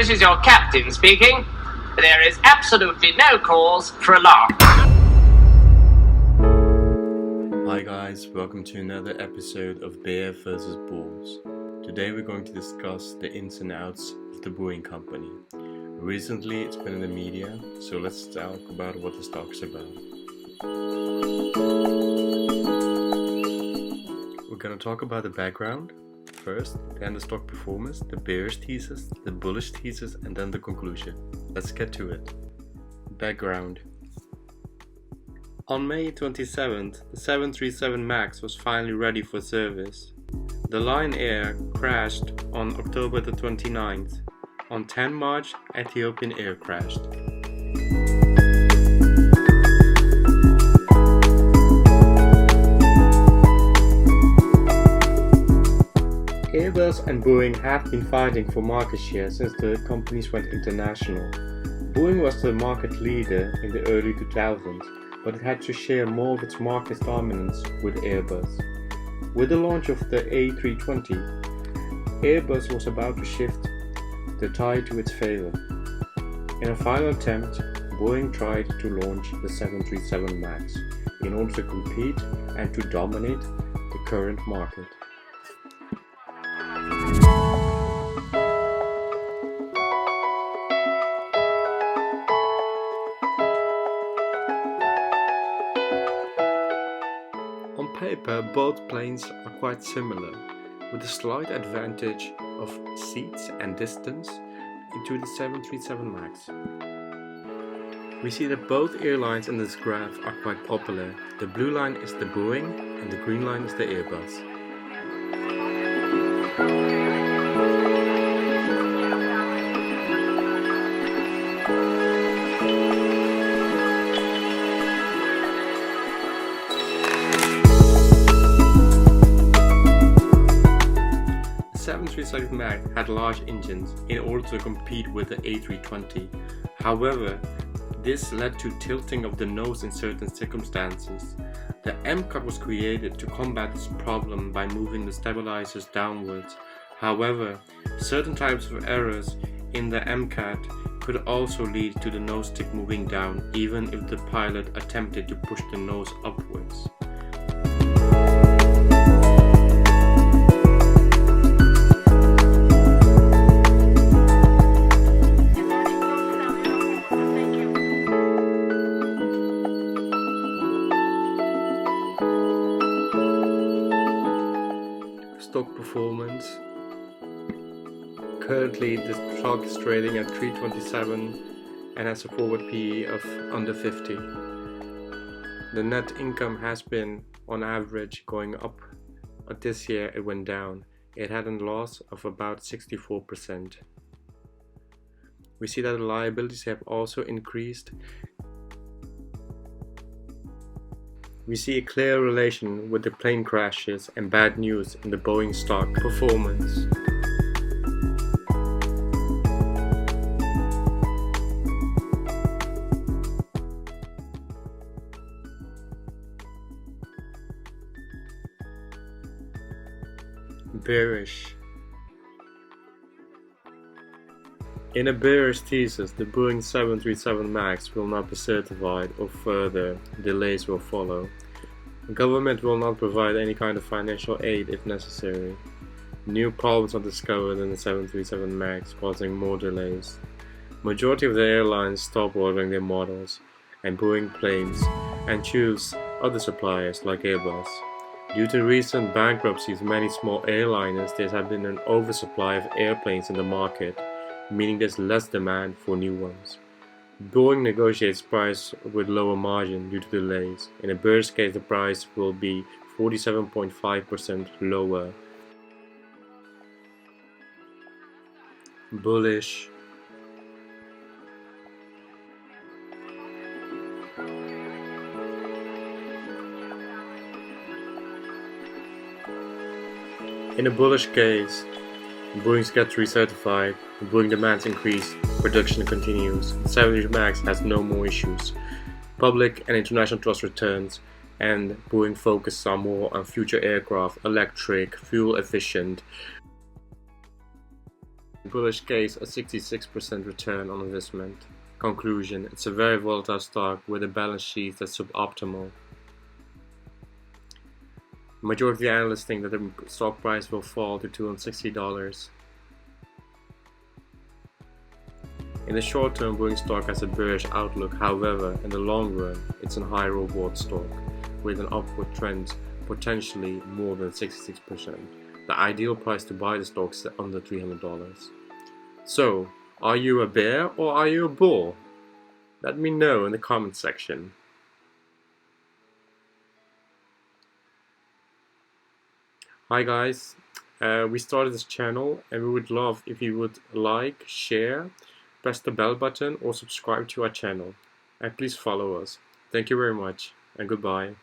this is your captain speaking. There is absolutely no cause for alarm. Hi guys, welcome to another episode of Bear vs. Bulls. Today we're going to discuss the ins and outs of the Boeing company. Recently it's been in the media, so let's talk about what the stock's about. We're going to talk about the background first, then the stock performance, the bearish thesis, the bullish thesis, and then the conclusion. Let's get to it. Background. On May 27th, the 737 MAX was finally ready for service. The Lion Air crashed on October the 29th. On 10 March, Ethiopian Air crashed. Airbus and Boeing have been fighting for market share since the companies went international. Boeing was the market leader in the early 2000s, but it had to share more of its market dominance with Airbus. With the launch of the A320, Airbus was about to shift the tide to its favor. In a final attempt, Boeing tried to launch the 737 MAX in order to compete and to dominate the current market. On paper, both planes are quite similar, with a slight advantage of seats and distance into the 737 MAX. We see that both airlines in this graph are quite popular. The blue line is the Boeing and the green line is the Airbus. The 737 MAX had large engines in order to compete with the A320. However, this led to tilting of the nose in certain circumstances. The MCAT was created to combat this problem by moving the stabilizers downwards. However, certain types of errors in the MCAT could also lead to the nose stick moving down, even if the pilot attempted to push the nose upwards. Stock performance. Currently the stock is trading at 327 and has a forward PE of under 50. The net income has been on average going up, but this year it went down. It had a loss of about 64%. We see that the liabilities have also increased. We see a clear relation with the plane crashes and bad news in the Boeing stock performance. Bearish. In a bearish thesis, the Boeing 737 MAX will not be certified or further delays will follow. The government will not provide any kind of financial aid if necessary. New problems are discovered in the 737 MAX, causing more delays. Majority of the airlines stop ordering their models and Boeing planes and choose other suppliers like Airbus. Due to recent bankruptcies of many small airliners, there has been an oversupply of airplanes in the market, meaning there's less demand for new ones. Boeing negotiates price with lower margin due to delays. In a bearish case, the price will be 47.5% lower. Bullish. In a bullish case, Boeing gets recertified, Boeing demands increase, production continues, the 737 MAX has no more issues, public and international trust returns, and Boeing focuses more on future aircraft, electric, fuel efficient. Bullish case, a 66% return on investment. Conclusion, it's a very volatile stock with a balance sheet that's suboptimal. The majority of the analysts think that the stock price will fall to $260. In the short term, Boeing stock has a bearish outlook. However, in the long run, it's a high reward stock with an upward trend potentially more than 66%. The ideal price to buy the stock is under $300. So, are you a bear or are you a bull? Let me know in the comment section. Hi guys, we started this channel and we would love if you would like, share, press the bell button or subscribe to our channel. And please follow us. Thank you very much and goodbye.